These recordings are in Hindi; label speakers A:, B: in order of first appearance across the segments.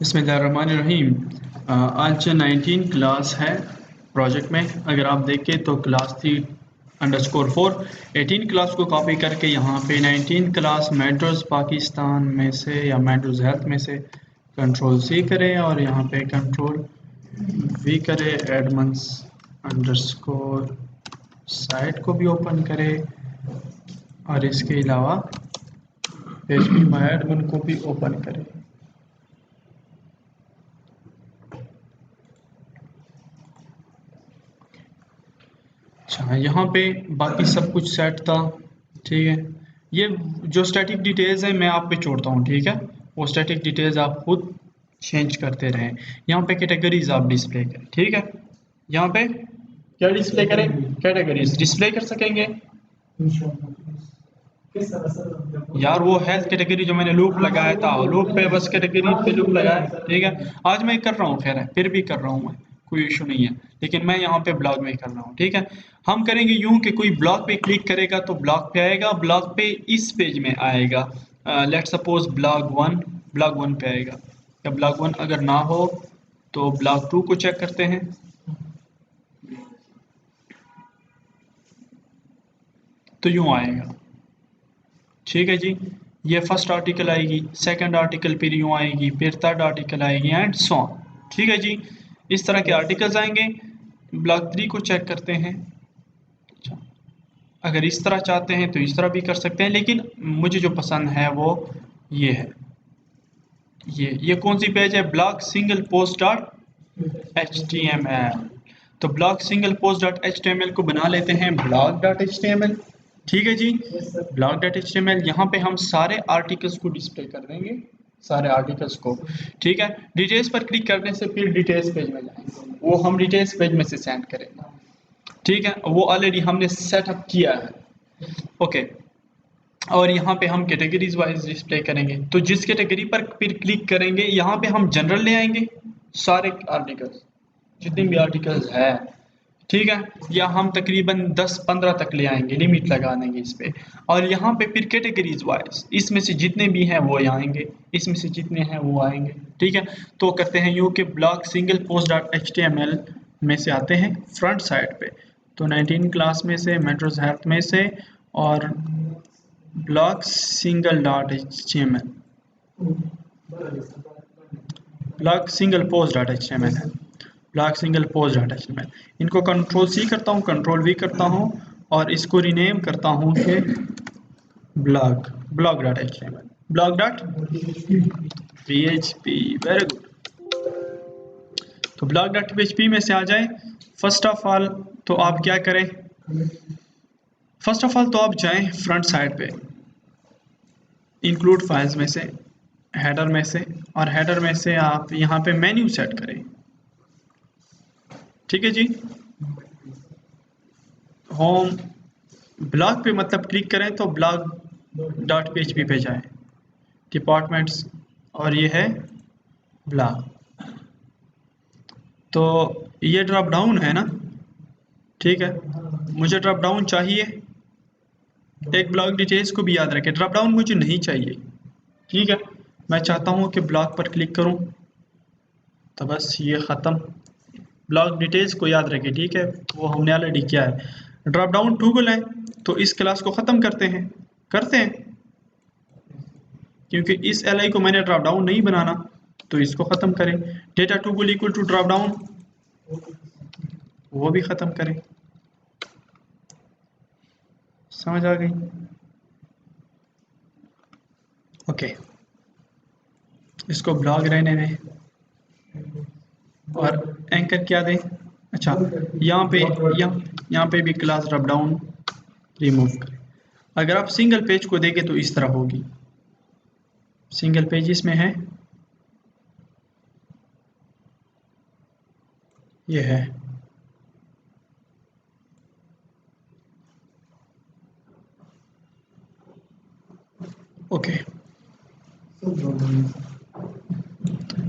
A: बिस्मिल्लाहिर्रहमानिर्रहीम। आज 19 क्लास है प्रोजेक्ट में। अगर आप देखें तो क्लास थी _4 18 क्लास को कॉपी करके यहाँ पे 19 क्लास मेट्रोज पाकिस्तान में से या मेट्रोज हेल्थ में से कंट्रोल C करें और यहाँ पे कंट्रोल V करे, एडमंस अंडरस्कोर साइट को भी ओपन करे और इसके अलावा PHP माय एडमिन को भी ओपन करे। अच्छा, यहाँ पे बाकी सब कुछ सेट था, ठीक है। ये जो स्टैटिक डिटेल्स है मैं आप पे छोड़ता हूँ, ठीक है। वो स्टैटिक डिटेल्स आप खुद चेंज करते रहें। यहाँ पे कैटेगरीज आप डिस्प्ले करें, ठीक है। यहाँ पे क्या डिस्प्ले करें? कैटेगरीज डिस्प्ले कर सकेंगे यार। वो हेल्थ कैटेगरी जो मैंने लूप लगाया था, लूप पे बस कैटेगरी पे लूप लगाया, ठीक है। आज मैं कर रहा हूँ, खैर है, फिर भी कर रहा हूँ मैं, कोई इशू नहीं है, लेकिन मैं यहाँ पे ब्लॉग में कर रहा हूँ, ठीक है। हम करेंगे यूं कि कोई ब्लॉग पे क्लिक करेगा तो ब्लॉग पे आएगा, ब्लॉग पे इस पेज में आएगा। लेट सपोज ब्लॉग 1 पे आएगा, या ब्लॉग 1 अगर ना हो तो ब्लॉग 2 को चेक करते हैं। तो यूं आएगा, ठीक है जी। ये फर्स्ट आर्टिकल आएगी, सेकंड आर्टिकल फिर यूं आएगी, फिर थर्ड आर्टिकल आएगी एंड सो ऑन, ठीक है जी। इस तरह के आर्टिकल्स आएंगे। ब्लॉक 3 को चेक करते हैं। अच्छा, अगर इस तरह चाहते हैं तो इस तरह भी कर सकते हैं, लेकिन मुझे जो पसंद है वो ये है। ये कौन सी पेज है? Block single post dot HTML। तो block single post dot HTML को बना लेते हैं ब्लॉग डॉट HTML, ठीक है जी। ब्लॉग डॉट HTML यहाँ पे हम सारे आर्टिकल्स को डिस्प्ले कर देंगे, सारे आर्टिकल्स को, ठीक है। डिटेल्स पर क्लिक करने से फिर डिटेल्स पेज में जाएंगे, वो हम डिटेल्स पेज में से सेंड करेंगे, ठीक है। वो ऑलरेडी हमने सेटअप किया है, ओके। और यहाँ पे हम कैटेगरीज वाइज डिस्प्ले करेंगे। तो जिस कैटेगरी पर फिर क्लिक करेंगे यहाँ पे हम जनरल ले आएंगे, सारे आर्टिकल्स जितने भी आर्टिकल्स है, ठीक है। या हम तकरीबन 10-15 तक ले आएंगे, लिमिट लगा देंगे इस पे। और यहाँ पे फिर कैटेगरीज वाइज इसमें से जितने भी हैं वो आएंगे, इसमें से जितने हैं वो आएंगे, ठीक है। तो करते हैं यूँ कि block single post dot HTML में से आते हैं फ्रंट साइड पे। तो 19 क्लास में से, मेट्रोज हेल्थ में से, और block single dot HTML, block single post dot HTML है, block single post dot HTML। इनको कंट्रोल C करता हूँ, कंट्रोल V करता हूँ और इसको रीनेम करता हूँ कि blog dot HTML, blog dot PHP। Very good. तो ब्लॉग डॉट PHP में से आ जाए। फर्स्ट ऑफ ऑल तो आप क्या करें? फर्स्ट ऑफ ऑल तो आप जाएं फ्रंट साइड पे, इंक्लूड फाइल्स में से, हेडर में से, और हेडर में से आप यहाँ पे मेन्यू सेट करें, ठीक है जी। होम ब्लॉग पे मतलब क्लिक करें तो ब्लॉग डॉट PHP पे जाएं, डिपार्टमेंट्स, और ये है ब्लॉग। तो ये ड्रॉप डाउन है ना, ठीक है। मुझे ड्रॉप डाउन चाहिए, एक ब्लॉग डिटेल्स को भी याद रखें, ड्रॉप डाउन मुझे नहीं चाहिए, ठीक है। मैं चाहता हूँ कि ब्लॉग पर क्लिक करूँ, तो बस ये ख़त्म। ब्लॉग डिटेल्स को याद रखें, ठीक है, वो हमने ऑलरेडी किया है। ड्रॉप डाउन टू को लें तो इस क्लास को ख़त्म करते हैं, क्योंकि इस LI को मैंने ड्रॉप डाउन नहीं बनाना, तो इसको ख़त्म करें। डेटा टू को इक्वल टू ड्रॉप डाउन, वो भी ख़त्म करें। समझ आ गई? ओके, इसको ब्लॉग रहने दें और एंकर क्या दें? अच्छा, यहाँ पे भी क्लास ड्रॉप डाउन रिमूव करें। अगर आप सिंगल पेज को देखें तो इस तरह होगी, सिंगल पेज इसमें है, ये है, ओके,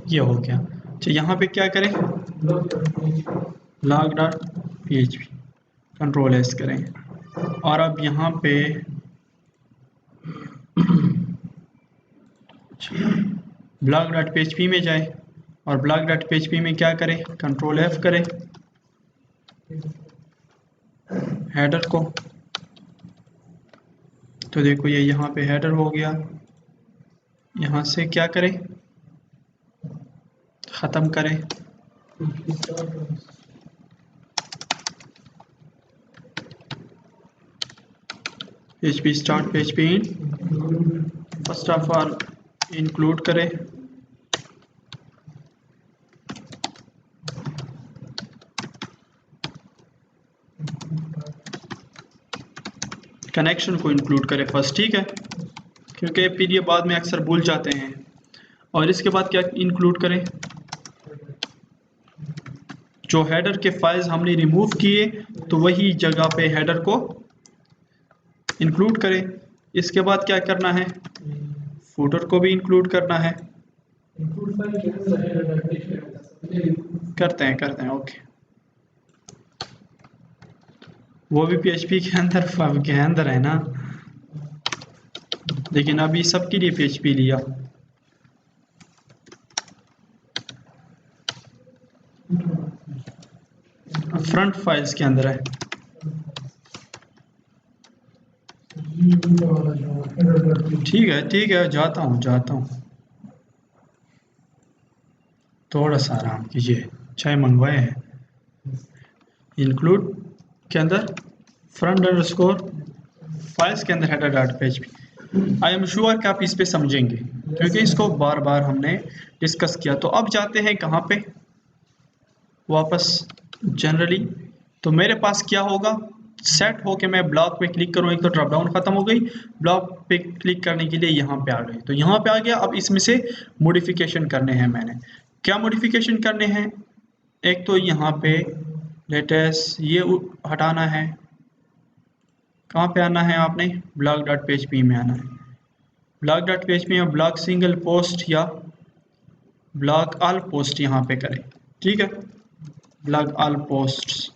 A: ये हो गया। अच्छा, यहाँ पे क्या करें? Blog dot PHP, control S करें, और अब यहाँ पे ब्लॉग डॉट PHP में जाए, और ब्लॉक डॉट पीएचपी में क्या करें, कंट्रोल F करें हेडर को, तो देखो ये यहाँ पे हेडर हो गया। यहाँ से क्या करें, ख़त्म करें, PHP start PHP in, first of all include करें, कनेक्शन को इंक्लूड करें फर्स्ट, ठीक है, क्योंकि फिर ये बाद में अक्सर भूल जाते हैं। और इसके बाद क्या इंक्लूड करें, जो हेडर के फाइल्स हमने रिमूव किए तो वही जगह पे हेडर को इंक्लूड करें। इसके बाद क्या करना है, फूटर को भी इंक्लूड करना है, करते हैं ओके। वो भी PHP के अंदर है ना, लेकिन अभी सबके लिए PHP लिया। फ्रंट फाइल्स के अंदर है, ठीक है जाता हूँ, थोड़ा सा आराम कीजिए, चाय मंगवाए हैं। इंक्लूड के अंदर फ्रंट अंडरस्कोर फाइल्स के अंदर header dot PHP। I am sure कि आप इस पे समझेंगे क्योंकि इसको बार बार हमने डिस्कस किया। तो अब जाते हैं कहाँ पे, वापस जनरली, तो मेरे पास क्या होगा, सेट हो के मैं ब्लॉक पे क्लिक करूँ, एक तो ड्रॉप डाउन खत्म हो गई, ब्लॉक पे क्लिक करने के लिए यहाँ पे आ गई, तो यहाँ पे आ गया। अब इसमें से मॉडिफिकेशन करने हैं, मैंने क्या मॉडिफिकेशन करने हैं, एक तो यहाँ पे लेटेस्ट ये हटाना है, कहाँ पे आना है आपने, ब्लॉक डॉट PHP में आना है, ब्लॉक डॉट PHP में ब्लॉक सिंगल पोस्ट या ब्लॉक ऑल पोस्ट यहाँ पे करें, ठीक है, ब्लॉक ऑल पोस्ट्स,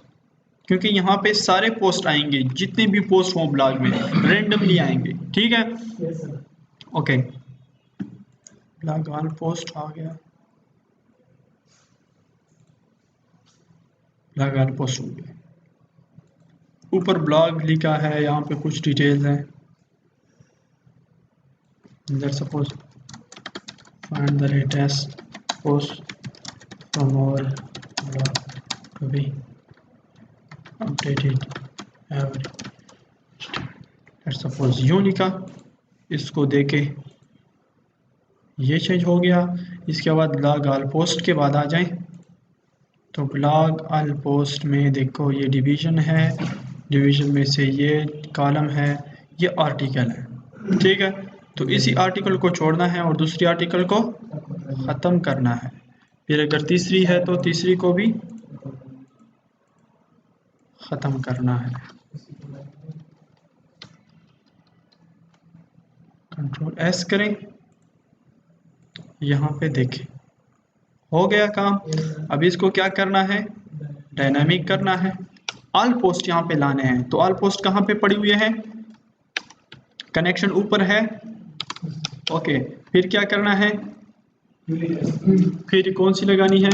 A: क्योंकि यहाँ पे सारे पोस्ट आएंगे, जितने भी पोस्ट हों ब्लॉग में रेंडमली आएंगे, ठीक है, ओके। ब्लॉग ऑल पोस्ट आ गया, ब्लॉग ऑल पोस्ट हो गया, ऊपर ब्लॉग लिखा है, यहाँ पे कुछ डिटेल्स हैं, let's suppose find the latest post from our blog to be updated every, let's suppose यूँ लिखा, इसको देके ये चेंज हो गया। इसके बाद ब्लॉग ऑल पोस्ट के बाद आ जाएं, तो ब्लॉग ऑल पोस्ट में देखो ये डिवीज़न है, डिवीज़न में से ये कॉलम है, ये आर्टिकल है, ठीक है, तो इसी आर्टिकल को छोड़ना है और दूसरी आर्टिकल को ख़त्म करना है। फिर अगर तीसरी है तो तीसरी को भी ख़त्म करना है, कंट्रोल S करें, यहाँ पे देखें हो गया काम। अब इसको क्या करना है, डायनामिक करना है, ऑल पोस्ट यहाँ पे लाने हैं, तो ऑल पोस्ट कहाँ पे पड़ी हुई है, कनेक्शन ऊपर है, ओके। फिर क्या करना है, क्वेरी कौन सी लगानी है,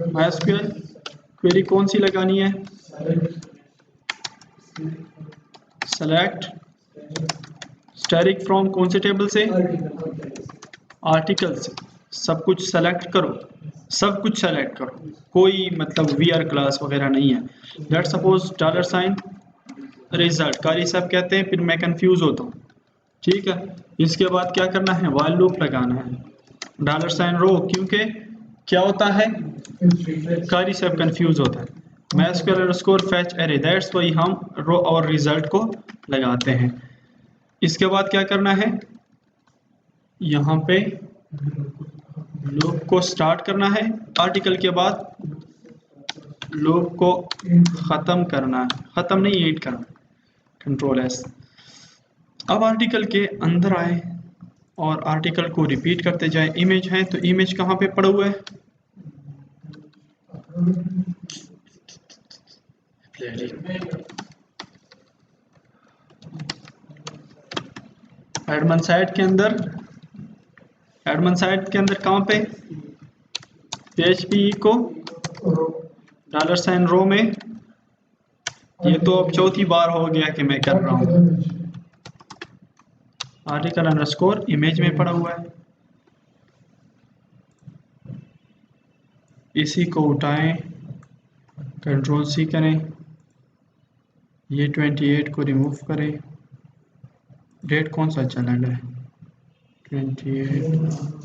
A: MySQL क्वेरी कौन सी लगानी है, सेलेक्ट स्टैटिक फ्रॉम कौन से टेबल से, आर्टिकल से, सब कुछ सेलेक्ट करो, सब कुछ सेलेक्ट करो, कोई मतलब VR क्लास वगैरह नहीं है। लेट्स सपोज $, रिजल्ट, कारी साहब कहते हैं, फिर मैं कंफ्यूज होता हूँ, ठीक है। इसके बाद क्या करना है, व्हाइल लूप लगाना है, $रो, क्योंकि क्या होता है, कारी साहब कंफ्यूज होता है, MySQL_fetch array, दैट्स वाई हम रो और रिजल्ट को लगाते हैं। इसके बाद क्या करना है, यहाँ पे लूप को स्टार्ट करना है, आर्टिकल के बाद लूप को ख़त्म करना है, ख़त्म नहीं एड करना, कंट्रोल S। अब आर्टिकल के अंदर आए और आर्टिकल को रिपीट करते जाए। इमेज है तो इमेज कहाँ पे पड़ा हुआ है, एडमन साइट के अंदर कहाँ पे, PHP को $रो में, ये तो अब चौथी बार हो गया कि मैं कर रहा हूँ। आर्टिकल अंडरस्कोर इमेज में पड़ा हुआ है, इसी को उठाएं, कंट्रोल सी करें, ये 28 को रिमूव करें। डेट कौन सा चला गया है? 28।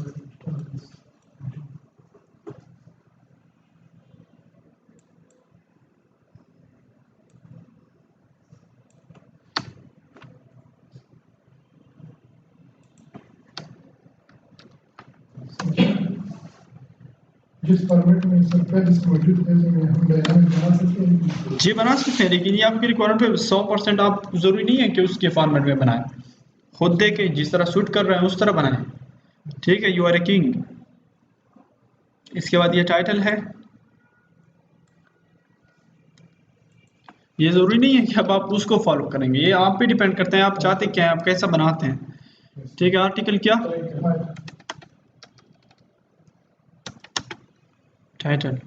B: जिस फॉर्मेट में सकता है, जिस मौजूद पेज में हम डायनामिक बना सकते हैं।
A: जी बना सकते हैं, लेकिन ये आपकी रिक्वायरमेंट पे 100% आप जरूरी नहीं है कि उसके फॉर्मेट में बनाएं, खुद देखें जिस तरह सूट कर रहे हैं उस तरह बनाएं। ठीक है, यू आर ए किंग। इसके बाद ये टाइटल है, ये जरूरी नहीं है कि अब आप उसको फॉलो करेंगे, ये आप पे डिपेंड करते हैं आप चाहते क्या है, आप कैसा बनाते हैं। ठीक है, आर्टिकल क्या, टाइटल।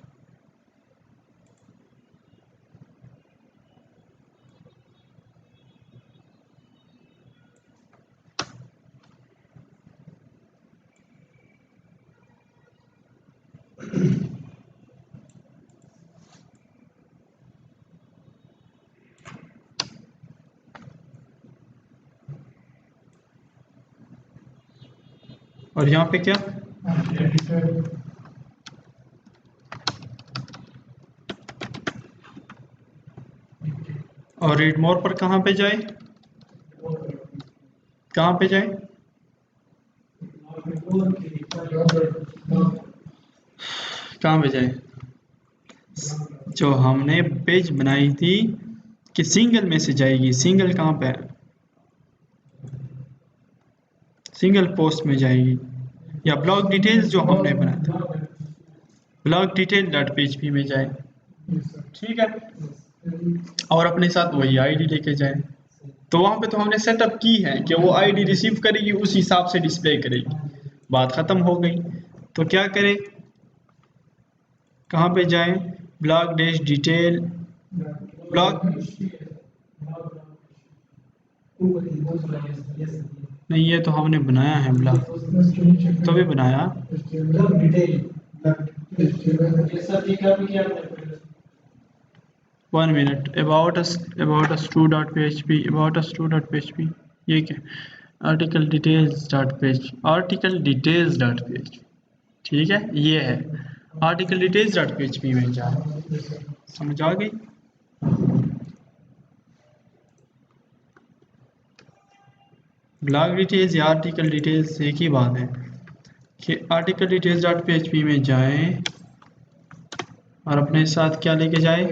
A: और यहाँ पे क्या, और रीड मोर पर कहाँ पे जाए, कहाँ पे जाए, कहाँ पे जाए, जो हमने पेज बनाई थी कि सिंगल में से जाएगी, सिंगल कहाँ पे है, सिंगल पोस्ट में जाएगी, या ब्लॉग डिटेल्स जो हमने बनाया था, ब्लॉग डिटेल डॉट php में जाए। ठीक है, और अपने साथ वही आईडी लेके जाए। तो वहां पे तो हमने सेटअप की है कि वो आईडी रिसीव करेगी, उस हिसाब से डिस्प्ले करेगी, बात खत्म हो गई। तो क्या करें, कहाँ पे जाएं, ब्लॉग डैश डिटेल, ब्लॉग नहीं, ये तो हमने बनाया है ब्लॉग, तो भी बनाया। One minute, about us 2.php, about us 2.php, ये क्या, article details dot page, article details dot page. ठीक है, ये है आर्टिकल डिटेल्स डॉट php में जाए, समझ आ गई। ब्लॉग डिटेल्स या आर्टिकल डिटेल्स एक ही बात है कि आर्टिकल डिटेल्स डॉट php में जाएं और अपने साथ क्या लेके जाए,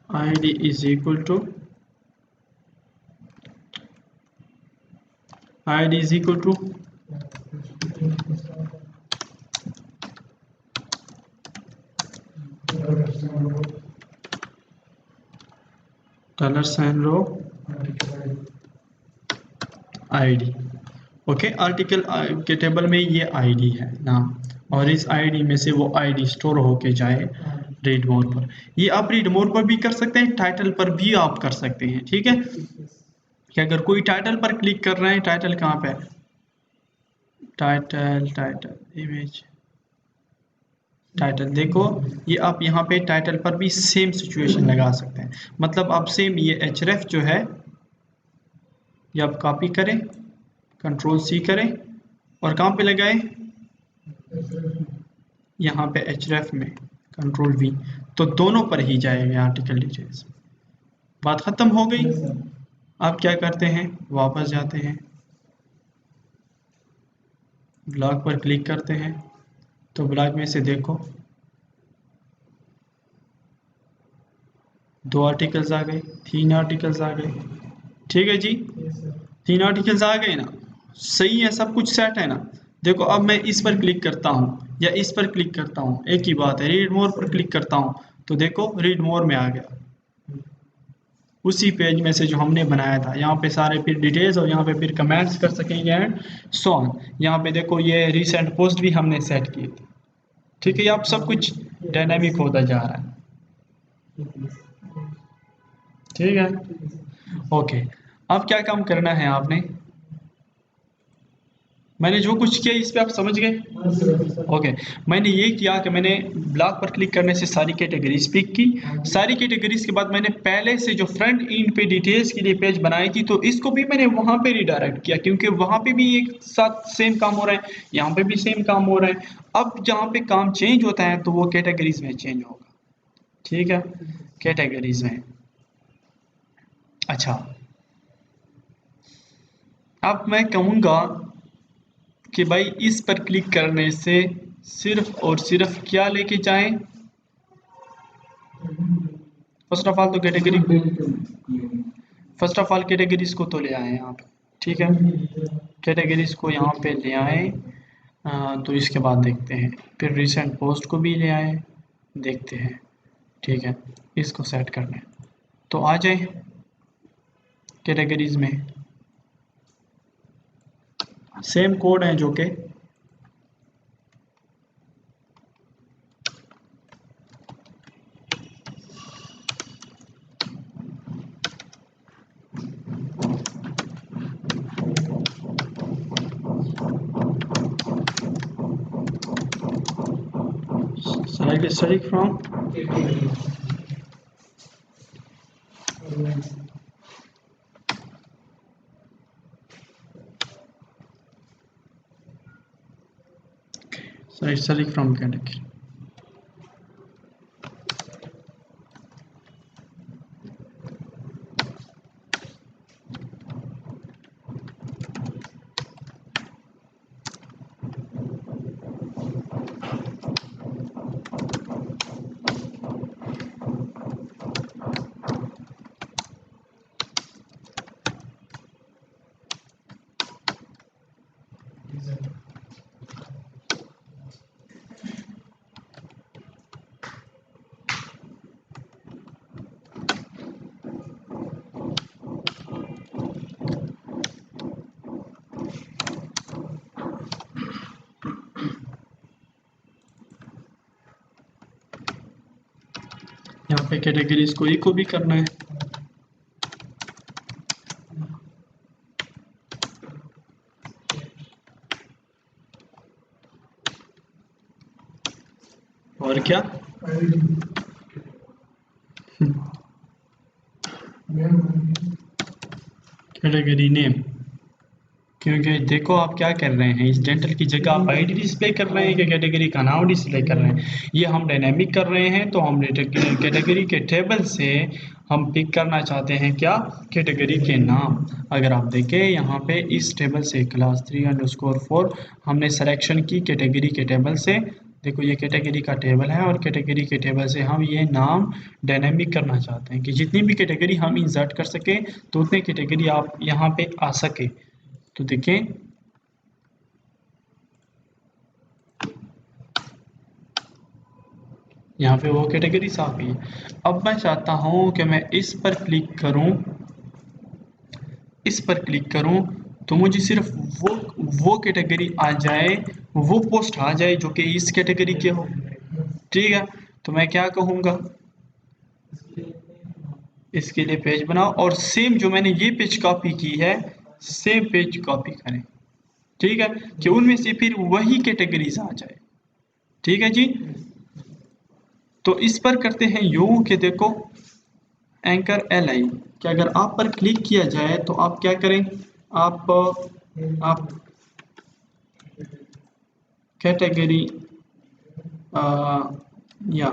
A: id is equal to, id is equal टू $रो id। ओके, आर्टिकल के टेबल में ये आईडी है नाम, और इस आईडी में से वो आईडी स्टोर होके जाए रीड मोर पर। ये आप रीड मोर पर भी कर सकते हैं, टाइटल पर भी आप कर सकते हैं। ठीक है, कि अगर कोई टाइटल पर क्लिक कर रहे हैं, टाइटल कहाँ पे है, टाइटल, टाइटल इमेज, टाइटल देखो, ये आप यहाँ पे टाइटल पर भी सेम सिचुएशन लगा सकते हैं। मतलब आप सेम ये href जो है, ये आप कॉपी करें, कंट्रोल सी करें, और कहाँ पे लगाएं, यहाँ पे href में कंट्रोल वी, तो दोनों पर ही जाएगा आर्टिकल डिटेल्स। बात खत्म हो गई। आप क्या करते हैं, वापस जाते हैं, ब्लॉग पर क्लिक करते हैं, तो ब्लॉग में से देखो 2 आर्टिकल्स आ गए, 3 आर्टिकल्स आ गए। ठीक है जी, 3 आर्टिकल्स आ गए ना, सही है, सब कुछ सेट है ना। देखो अब मैं इस पर क्लिक करता हूँ या इस पर क्लिक करता हूँ, एक ही बात है। रीड मोर पर क्लिक करता हूँ तो देखो रीड मोर में आ गया, उसी पेज में से जो हमने बनाया था। यहाँ पे सारे फिर डिटेल्स, और यहाँ पे फिर कमेंट्स कर सकेंगे एंड सो ऑन। यहाँ पे देखो ये रिसेंट पोस्ट भी हमने सेट किए थे। ठीक है, ये आप सब कुछ डायनामिक होता जा रहा है। ठीक है, ओके। अब क्या काम करना है आपने, मैंने जो कुछ किया इस पे आप समझ गए। ओके, मैंने ये किया कि मैंने ब्लॉक पर क्लिक करने से सारी कैटेगरीज पिक की। सारी कैटेगरीज के बाद मैंने पहले से जो फ्रंट एंड पे डिटेल्स के लिए पेज बनाई थी, तो इसको भी मैंने वहां पे रिडायरेक्ट किया, क्योंकि वहां पे भी एक साथ सेम काम हो रहा है, यहाँ पे भी सेम काम हो रहा है। अब जहाँ पे काम चेंज होता है तो वो कैटेगरीज में चेंज होगा। ठीक है, कैटेगरीज में। अच्छा, अब मैं कहूँगा कि भाई इस पर क्लिक करने से सिर्फ और सिर्फ क्या लेके जाएं। फर्स्ट ऑफ ऑल तो category, first of all categories को तो ले आए आप। ठीक है, कैटेगरीज को यहाँ पे ले आए। तो इसके बाद देखते हैं, फिर रिसेंट पोस्ट को भी ले आए, देखते हैं। ठीक है, इसको सेट करने, तो आ जाए कैटेगरीज में। सेम कोड है जो कि select from select from category। यहाँ पे कैटेगरीज को इको भी करना है। और क्या, कैटेगरी नेम, क्योंकि देखो आप क्या कर रहे हैं, इस डेंटल की जगह आप आईडी डिस्प्ले कर रहे हैं कि कैटेगरी का नाम डिस्प्ले कर रहे हैं। ये हम डायनामिक कर रहे हैं, तो हम कैटेगरी के टेबल से हम पिक करना चाहते हैं क्या, कैटेगरी के नाम। अगर आप देखें यहाँ पे इस टेबल से क्लास 3_4 हमने सिलेक्शन की कैटेगरी के टेबल से। देखो ये कैटेगरी का टेबल है, और कैटेगरी के टेबल से हम ये नाम डायनामिक करना चाहते हैं कि जितनी भी कैटेगरी हम इंसर्ट कर सके तो उतनी कैटेगरी आप यहाँ पे आ सके। तो देखें, यहाँ पे वो कैटेगरी आ गई। अब मैं चाहता हूँ कि मैं इस पर क्लिक करूँ, इस पर क्लिक करूँ तो मुझे सिर्फ वो कैटेगरी आ जाए, वो पोस्ट आ जाए जो कि इस कैटेगरी के हो। ठीक है, तो मैं क्या कहूँगा, इसके लिए पेज बनाओ, और सेम जो मैंने ये पेज कॉपी की है सेम पेज कॉपी करें। ठीक है, कि उनमें से फिर वही कैटेगरीज आ जाए। ठीक है जी, तो इस पर करते हैं यूं कि देखो एंकर एल आई, कि अगर आप पर क्लिक किया जाए तो आप क्या करें, आप कैटेगरी या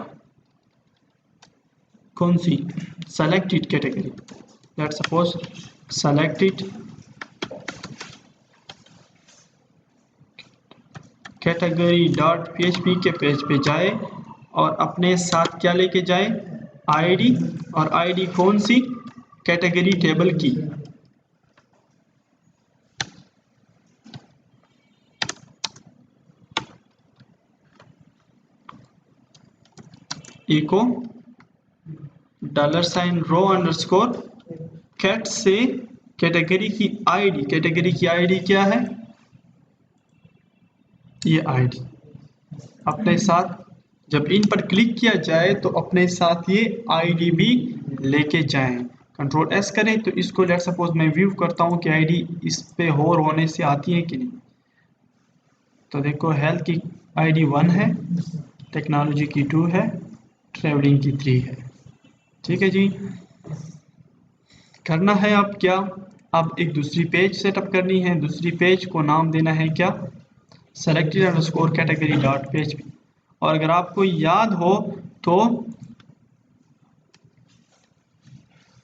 A: कौन सी selected category, let's suppose selected category dot php के पेज पे जाए, और अपने साथ क्या लेके जाए, आईडी, और आईडी कौन सी, कैटेगरी टेबल की। इको $रो__ कैट से कैटेगरी की आईडी, कैटेगरी की आईडी क्या है, ये आईडी। अपने साथ जब इन पर क्लिक किया जाए तो अपने साथ ये आईडी भी लेके जाएं। कंट्रोल एस करें तो इसको लेट सपोज मैं व्यू करता हूँ कि आईडी इस पे होर होने से आती है कि नहीं। तो देखो हेल्थ की आईडी 1 है, टेक्नोलॉजी की 2 है, ट्रैवलिंग की 3 है। ठीक है जी। करना है अब क्या, अब एक दूसरी पेज सेटअप करनी है। दूसरी पेज को नाम देना है क्या, selected underscore category dot page. और अगर आपको याद हो तो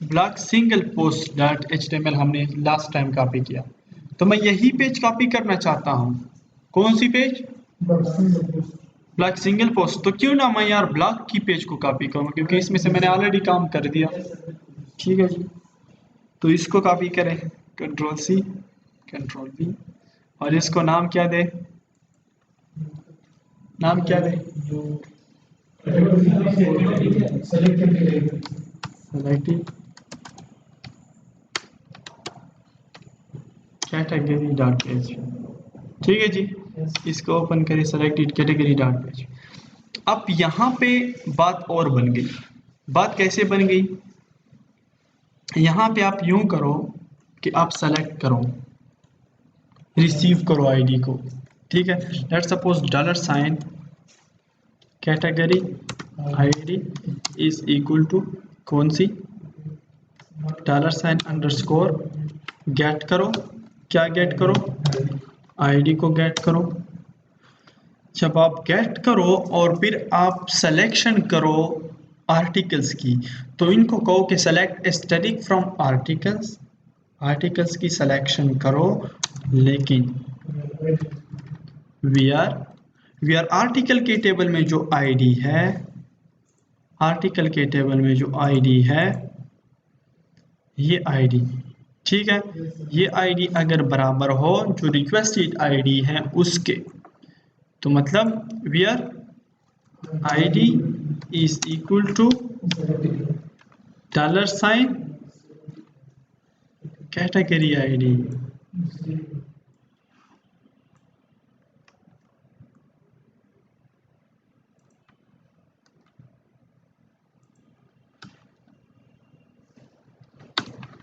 A: block single post dot HTML हमने लास्ट टाइम कॉपी किया, तो मैं यही पेज कॉपी करना चाहता हूँ। कौन सी पेज, ब्लॉक सिंगल पोस्ट। तो क्यों ना मैं यार ब्लॉक की पेज को कॉपी करूँ, क्योंकि इसमें से मैंने ऑलरेडी काम कर दिया। ठीक है जी, तो इसको कॉपी करें, कंट्रोल C कंट्रोल V, और इसको नाम क्या दे, नाम क्या दे, सेलेक्टेड कैटेगरी डॉट पेज। ठीक है जी, इसको ओपन करें, सेलेक्टेड कैटेगरी डॉट पेज। अब यहाँ पे बात और बन गई। बात कैसे बन गई, यहाँ पे आप यूं करो कि आप सेलेक्ट करो, रिसीव करो आईडी को। ठीक है, let's suppose $sign category ID is equal to कौन सी, $साइन अंडरस्कोर गेट करो। क्या गेट करो, आईडी को गेट करो। जब आप गेट करो और फिर आप सिलेक्शन करो आर्टिकल्स की, तो इनको कहो कि select aesthetic from articles, articles की सिलेक्शन करो, लेकिन वी आर आर्टिकल के टेबल में जो आईडी है, आर्टिकल के टेबल में जो आईडी है ये आईडी, ठीक है, ये आईडी अगर बराबर हो जो रिक्वेस्टेड आईडी है उसके, तो मतलब we are ID is equal to $sign category ID.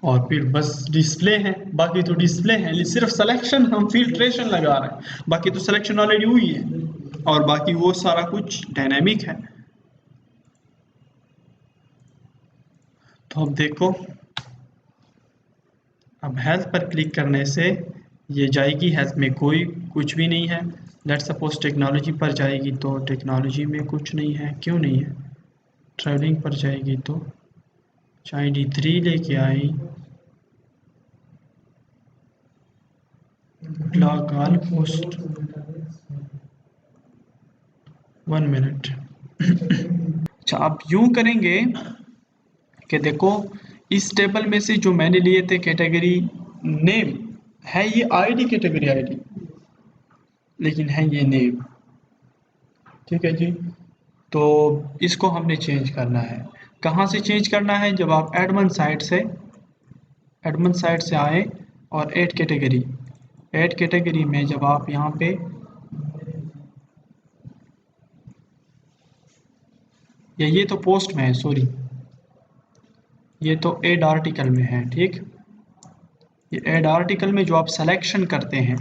A: और फिर बस डिस्प्ले है, बाकी तो डिस्प्ले है, सिर्फ सिलेक्शन हम फिल्ट्रेशन लगा रहे हैं, बाकी तो सिलेक्शन ऑलरेडी हुई है और बाकी वो सारा कुछ डायनामिक है। तो अब देखो, अब हेल्थ पर क्लिक करने से ये जाएगी, हेल्थ में कोई कुछ भी नहीं है। लेट्स सपोज टेक्नोलॉजी पर जाएगी तो टेक्नोलॉजी में कुछ नहीं है, क्यों नहीं है। ट्रैवलिंग पर जाएगी तो ID 3 लेके आई, ब्लॉक ऑल पोस्ट, 1 मिनट। अच्छा, आप यूं करेंगे कि देखो इस टेबल में से जो मैंने लिए थे कैटेगरी नेम है, ये आईडी कैटेगरी आईडी, लेकिन है ये नेम। ठीक है जी, तो इसको हमने चेंज करना है। कहाँ से चेंज करना है, जब आप एडमिन साइट से आए और ऐड कैटेगरी में जब आप यहाँ पे ये तो पोस्ट में है, सॉरी, ये तो ऐड आर्टिकल में है। ठीक, ये ऐड आर्टिकल में जो आप सिलेक्शन करते हैं,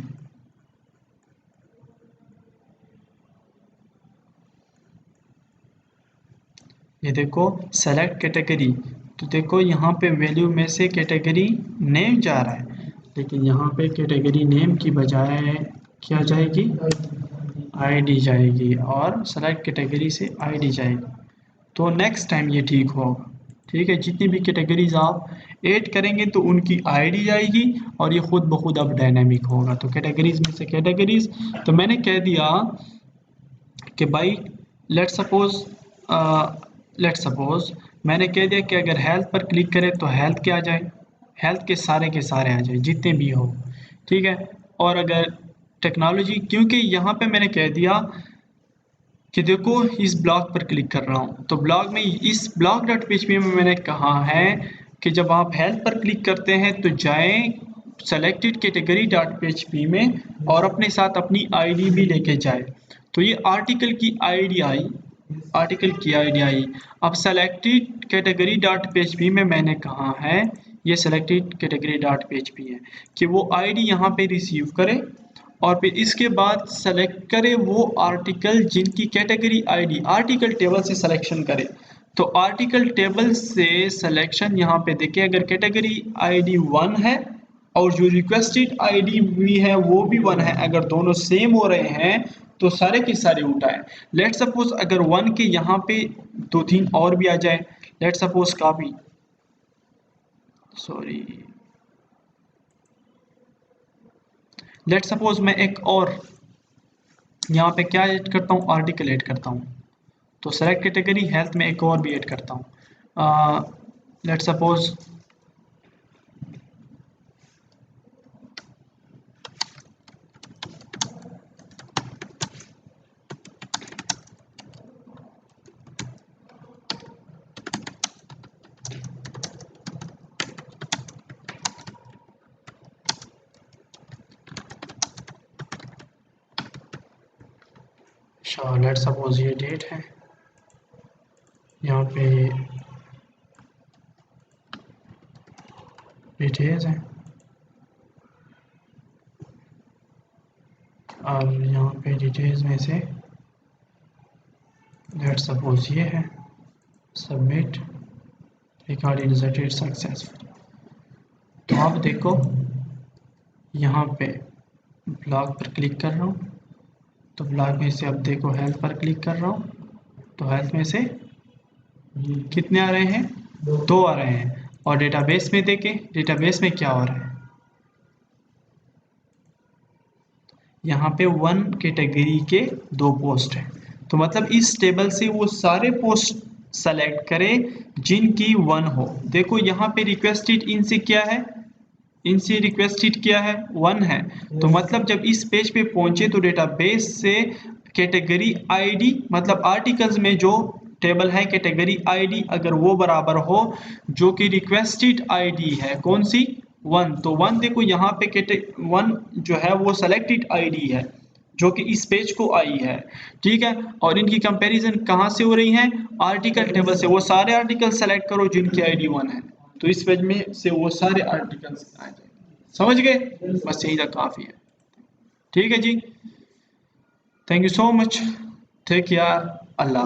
A: ये देखो सेलेक्ट कैटेगरी, तो देखो यहाँ पे वैल्यू में से कैटेगरी नेम जा रहा है, लेकिन यहाँ पे कैटेगरी नेम की बजाय क्या जाएगी, आईडी जाएगी, और सेलेक्ट कैटेगरी से आईडी जाएगी। तो नेक्स्ट टाइम ये ठीक होगा। ठीक है, जितनी भी कैटेगरीज आप ऐड करेंगे तो उनकी आईडी जाएगी और ये खुद ब खुद अब डायनामिक होगा। तो कैटेगरीज में से कैटेगरीज, तो मैंने कह दिया कि भाई लेट्स सपोज मैंने कह दिया कि अगर हेल्थ पर क्लिक करें तो हेल्थ क्या आ जाए, हेल्थ के सारे आ जाए जितने भी हो। ठीक है, और अगर टेक्नोलॉजी, क्योंकि यहाँ पे मैंने कह दिया कि देखो इस ब्लॉग पर क्लिक कर रहा हूँ, तो ब्लॉग में इस ब्लॉग डॉट PHP में मैंने कहा है कि जब आप हेल्थ पर क्लिक करते हैं तो जाएं सेलेक्टेड कैटेगरी डॉट PHP में और अपने साथ अपनी आईडी भी लेके जाए। तो ये आर्टिकल की आईडी आई, आर्टिकल की आईडी आई। अब सेलेक्टेड कैटेगरी डॉट पीएचपी में मैंने कहा है, ये सेलेक्टेड कैटेगरी डॉट पीएचपी है कि वो आईडी यहाँ पे रिसीव करे और फिर इसके बाद सेलेक्ट करे वो आर्टिकल जिनकी कैटेगरी आईडी आर्टिकल टेबल से सिलेक्शन करे। तो आर्टिकल टेबल से सिलेक्शन यहाँ पे देखिए, अगर कैटेगरी आईडी 1 है और जो रिक्वेस्टेड आईडी भी है वो भी 1 है, अगर दोनों सेम हो रहे हैं तो सारे के सारे उठाएं। लेट सपोज अगर 1 के यहाँ पे 2-3 और भी आ जाए, let suppose copy, sorry, let suppose मैं एक और यहाँ पे क्या ऐड करता हूँ, आर्टिकल ऐड करता हूँ। तो सेलेक्ट कैटेगरी हेल्थ में एक और भी ऐड करता हूँ, लेट सपोज लेट सपोज ये डेट है, यहाँ पे डिटेल्स है, और यहाँ पे डिटेल्स में से लेट सपोज ये है सबमिट रिकॉर्ड इंसर्टेड सक्सेसफुल। तो आप देखो यहाँ पे ब्लॉग पर क्लिक कर रहा हूँ, तो ब्लॉग में से अब देखो हेल्थ पर क्लिक कर रहा हूँ, तो हेल्थ में से कितने आ रहे हैं, 2 आ रहे हैं। और डेटाबेस में देखें, डेटाबेस में क्या हो रहा है, यहाँ पे 1 कैटेगरी के 2 पोस्ट हैं। तो मतलब इस टेबल से वो सारे पोस्ट सेलेक्ट करें जिनकी 1 हो। देखो यहाँ पे रिक्वेस्टेड इनसे क्या है, इनसे रिक्वेस्टेड क्या है, 1 है। तो मतलब जब इस पेज पे पहुंचे तो डेटाबेस से कैटेगरी आईडी मतलब आर्टिकल्स में जो टेबल है कैटेगरी आईडी अगर वो बराबर हो जो कि रिक्वेस्टेड आईडी है कौन सी, 1, तो 1 देखो यहाँ पे 1 जो है वो सेलेक्टेड आईडी है जो कि इस पेज को आई है, ठीक है। और इनकी कंपैरिजन कहाँ से हो रही है, आर्टिकल टेबल से। वो सारे आर्टिकल सेलेक्ट करो जिनकी आईडी 1 है, तो इस पेज में से वो सारे आर्टिकल्स आ जाएंगे। समझ गए, बस यही तक काफी है। ठीक है जी, thank you so much, take care, Allah.